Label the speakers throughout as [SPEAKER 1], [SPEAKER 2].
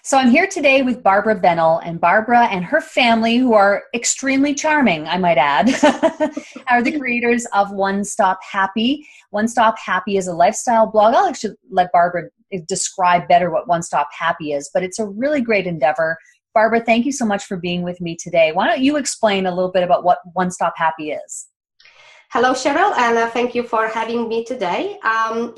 [SPEAKER 1] So I'm here today with Barbara Bennell, and Barbara and her family, who are extremely charming, I might add, are the creators of One Stop Happy. One Stop Happy is a lifestyle blog. I'll actually let Barbara describe better what One Stop Happy is, but it's a really great endeavor. Barbara, thank you so much for being with me today. Why don't you explain a little bit about what One Stop Happy is?
[SPEAKER 2] Hello, Sheryl, and thank you for having me today.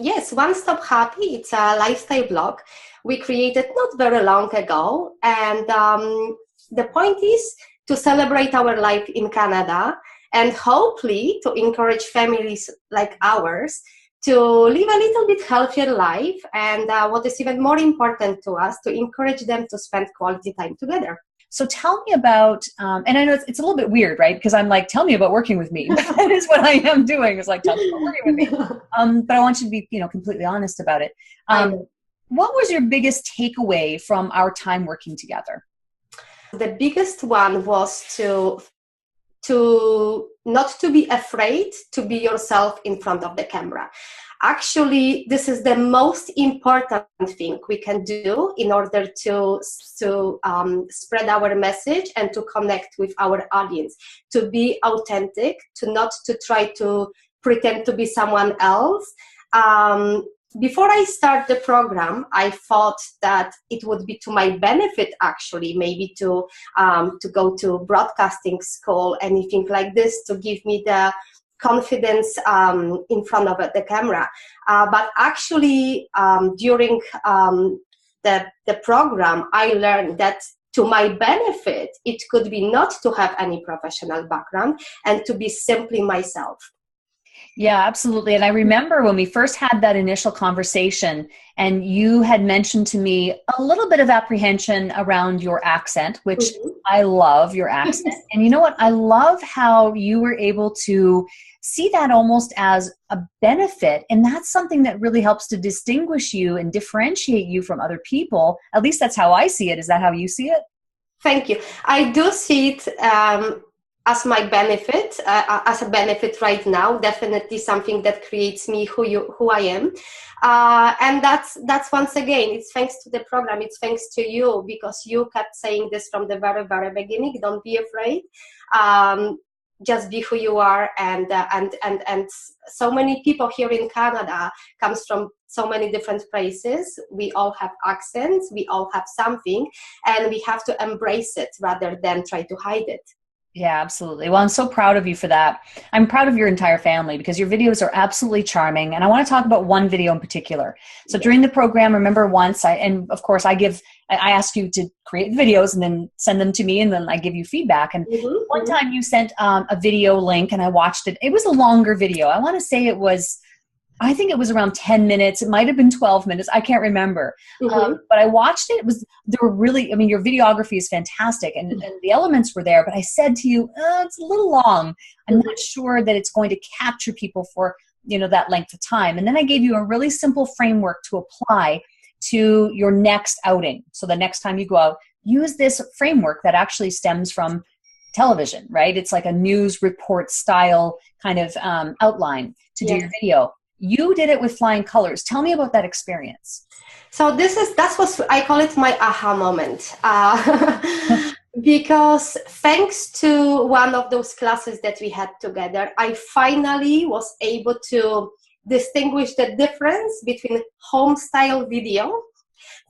[SPEAKER 2] Yes, One Stop Happy, it's a lifestyle blog we created not very long ago. And the point is to celebrate our life in Canada and hopefully to encourage families like ours to live a little bit healthier life. And what is even more important to us, to encourage them to spend quality time together.
[SPEAKER 1] So tell me about, and I know it's a little bit weird, right? Because I'm like, tell me about working with me. That is what I am doing. It's like, tell me about working with me. But I want you to be, completely honest about it. What was your biggest takeaway from our time working together?
[SPEAKER 2] The biggest one was to not to be afraid to be yourself in front of the camera. Actually, this is the most important thing we can do in order to spread our message and to connect with our audience, to be authentic, to not to try to pretend to be someone else. Before I start the program, I thought that it would be to my benefit, actually, maybe to go to broadcasting school, anything like this, to give me the confidence in front of the camera. But actually, during the program, I learned that to my benefit, it could be not to have any professional background and to be simply myself.
[SPEAKER 1] Yeah, absolutely. And I remember when we first had that initial conversation and you had mentioned to me a little bit of apprehension around your accent, which I love your accent. And you know what? I love how you were able to see that almost as a benefit. And that's something that really helps to distinguish you and differentiate you from other people. At least that's how I see it. Is that how you see it?
[SPEAKER 2] Thank you. I do see it as my benefit, as a benefit right now, definitely something that creates me who I am. And that's once again, it's thanks to the program, it's thanks to you, because you kept saying this from the very, very beginning. Don't be afraid. Just be who you are. And so many people here in Canada comes from so many different places. We all have accents, we all have something, and we have to embrace it rather than try to hide it.
[SPEAKER 1] Yeah, absolutely. Well, I'm so proud of you for that. I'm proud of your entire family because your videos are absolutely charming. And I want to talk about one video in particular. So during the program, remember once, I asked you to create videos and then send them to me and then I give you feedback. And one time you sent a video link and I watched it. It was a longer video. I want to say I think it was around 10 minutes. It might have been 12 minutes. I can't remember. But I watched it. Your videography is fantastic and the elements were there. But I said to you, it's a little long. I'm not sure that it's going to capture people for, that length of time. And then I gave you a really simple framework to apply to your next outing. So the next time you go out, use this framework that actually stems from television, right? It's like a news report style kind of outline to do your video. You did it with flying colors. Tell me about that experience.
[SPEAKER 2] So that's what I call it my aha moment. Because thanks to one of those classes that we had together, I finally was able to distinguish the difference between home style video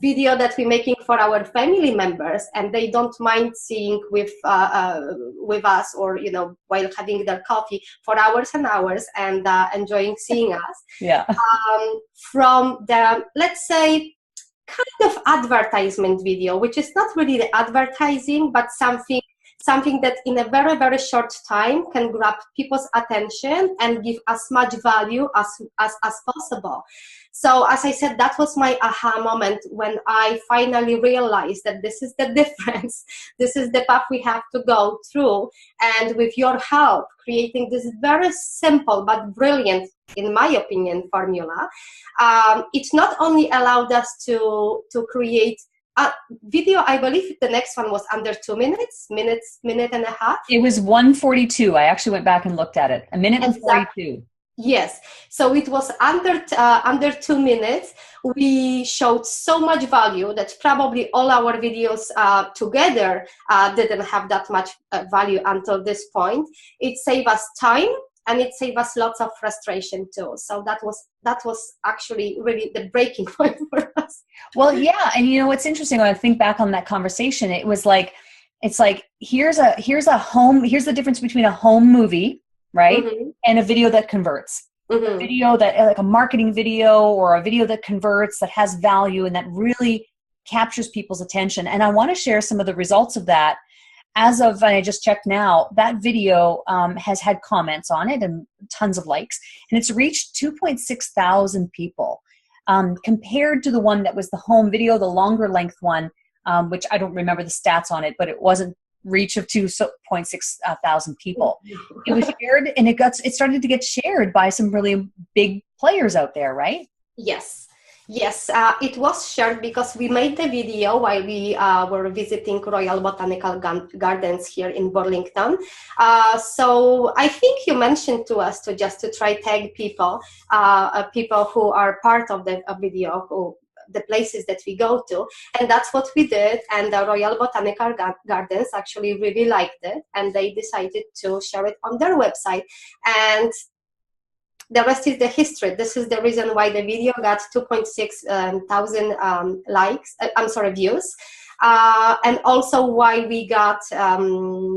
[SPEAKER 2] that we're making for our family members, and they don't mind seeing with us, or while having their coffee for hours and hours and enjoying seeing us.
[SPEAKER 1] Yeah.
[SPEAKER 2] From the, let's say, kind of advertisement video, which is not really the advertising, but something that in a very, very short time can grab people's attention and give as much value as possible. So as I said, that was my aha moment when I finally realized that this is the difference. This is the path we have to go through. And with your help, creating this very simple but brilliant, in my opinion, formula, it not only allowed us to create a video. I believe the next one was under 2 minute and a half.
[SPEAKER 1] It was 1:42. I actually went back and looked at it. A minute and 42.
[SPEAKER 2] Yes, so it was under 2 minutes. We showed so much value that probably all our videos together didn't have that much value until this point. It saved us time and it saved us lots of frustration too. So that was actually really the breaking point for us.
[SPEAKER 1] Well, yeah, and you know what's interesting when I think back on that conversation, it was like, it's like here's the difference between a home movie, right,
[SPEAKER 2] Mm-hmm.
[SPEAKER 1] and a video that converts. A
[SPEAKER 2] Mm-hmm.
[SPEAKER 1] video that, like a marketing video or a video that converts, that has value and that really captures people's attention. And I want to share some of the results of that. As of, and I just checked now, that video has had comments on it and tons of likes, and it's reached 2.6 thousand people, compared to the one that was the home video, the longer length one, which I don't remember the stats on it, but it wasn't reach of 2.6 thousand people. It was shared, and it started to get shared by some really big players out there, right?
[SPEAKER 2] Yes, yes, it was shared because we made the video while we were visiting Royal Botanical Gardens here in Burlington. So I think you mentioned to us to just to try tag people, people who are part of the video, who the places that we go to, and that's what we did. And the Royal Botanical Gardens actually really liked it, and they decided to share it on their website. And the rest is the history. This is the reason why the video got 2.6 thousand views, and also why we got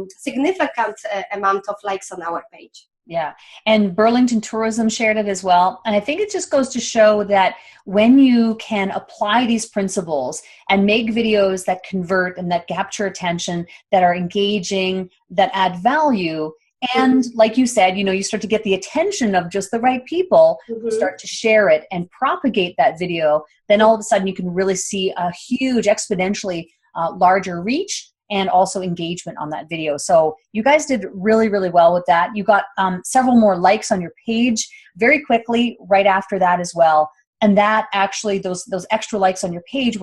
[SPEAKER 2] significant amount of likes on our page.
[SPEAKER 1] Yeah. And Burlington Tourism shared it as well. And I think it just goes to show that when you can apply these principles and make videos that convert and that capture attention, that are engaging, that add value, and like you said, you start to get the attention of just the right people who start to share it and propagate that video, then all of a sudden you can really see a huge, exponentially larger reach and also engagement on that video. So you guys did really, really well with that. You got several more likes on your page very quickly right after that as well. And that actually, those extra likes on your page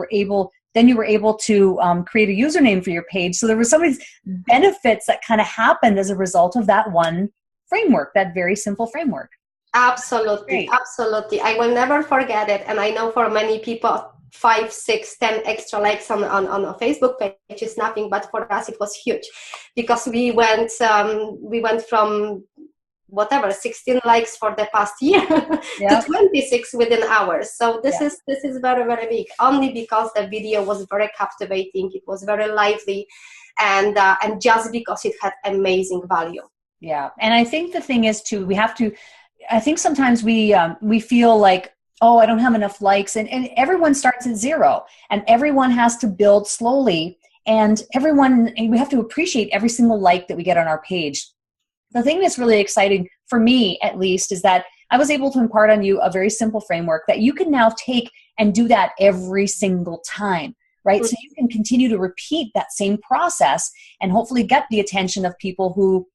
[SPEAKER 1] then you were able to create a username for your page. So there were some of these benefits that kind of happened as a result of that one framework, that very simple framework.
[SPEAKER 2] Absolutely, absolutely. I will never forget it. And I know for many people, 5, 6, 10 extra likes on a Facebook page is nothing, but for us it was huge, because we went from 16 likes for the past year to 26 within hours. So this is very, very big, only because the video was very captivating, it was very lively, and just because it had amazing value.
[SPEAKER 1] Yeah, and I think the thing is too, I think sometimes we feel like, oh, I don't have enough likes, and everyone starts at zero, and everyone has to build slowly, and we have to appreciate every single like that we get on our page. The thing that's really exciting for me, at least, is that I was able to impart on you a very simple framework that you can now take and do that every single time, right? So you can continue to repeat that same process and hopefully get the attention of people who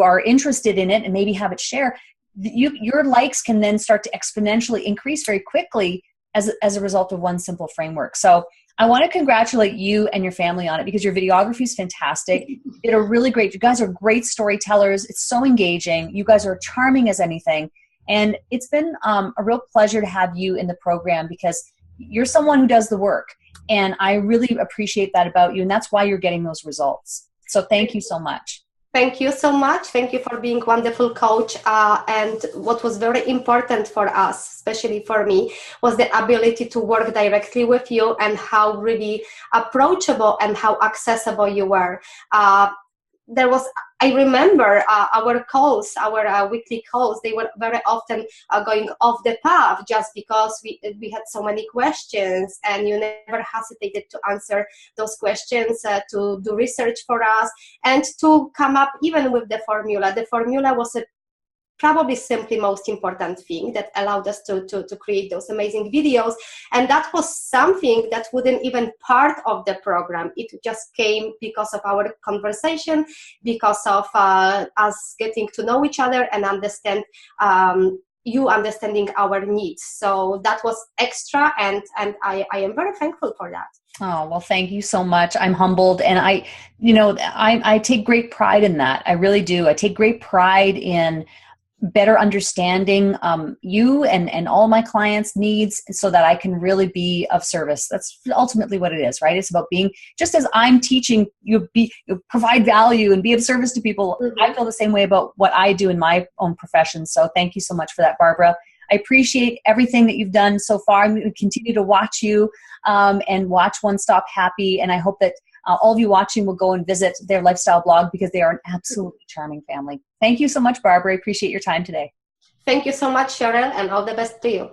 [SPEAKER 1] are interested in it and maybe have it share. Your likes can then start to exponentially increase very quickly as a result of one simple framework. So I want to congratulate you and your family on it, because your videography is fantastic. You guys are great storytellers. It's so engaging. You guys are charming as anything. And it's been a real pleasure to have you in the program, because you're someone who does the work. And I really appreciate that about you. And that's why you're getting those results. So thank you so much.
[SPEAKER 2] Thank you so much. Thank you for being a wonderful coach. And what was very important for us, especially for me, was the ability to work directly with you, and how really approachable and how accessible you were. I remember our calls, our weekly calls, they were very often going off the path, just because we had so many questions, and you never hesitated to answer those questions, to do research for us, and to come up even with the formula. The formula was probably simply most important thing that allowed us to create those amazing videos. And that was something that wouldn't even part of the program. It just came because of our conversation, because of us getting to know each other and you understanding our needs. So that was extra, and I am very thankful for that.
[SPEAKER 1] Oh, well, thank you so much. I'm humbled, and I take great pride in that. I really do. I take great pride in better understanding you and all my clients' needs so that I can really be of service. That's ultimately what it is, right? It's about being, just as I'm teaching you, provide value and be of service to people.
[SPEAKER 2] Mm-hmm.
[SPEAKER 1] I feel the same way about what I do in my own profession. So thank you so much for that, Barbara. I appreciate everything that you've done so far. I'm going to continue to watch you and watch One Stop Happy. And I hope that all of you watching will go and visit their lifestyle blog because they are an absolutely charming family. Thank you so much, Barbara. I appreciate your time today.
[SPEAKER 2] Thank you so much, Sheryl, and all the best to you.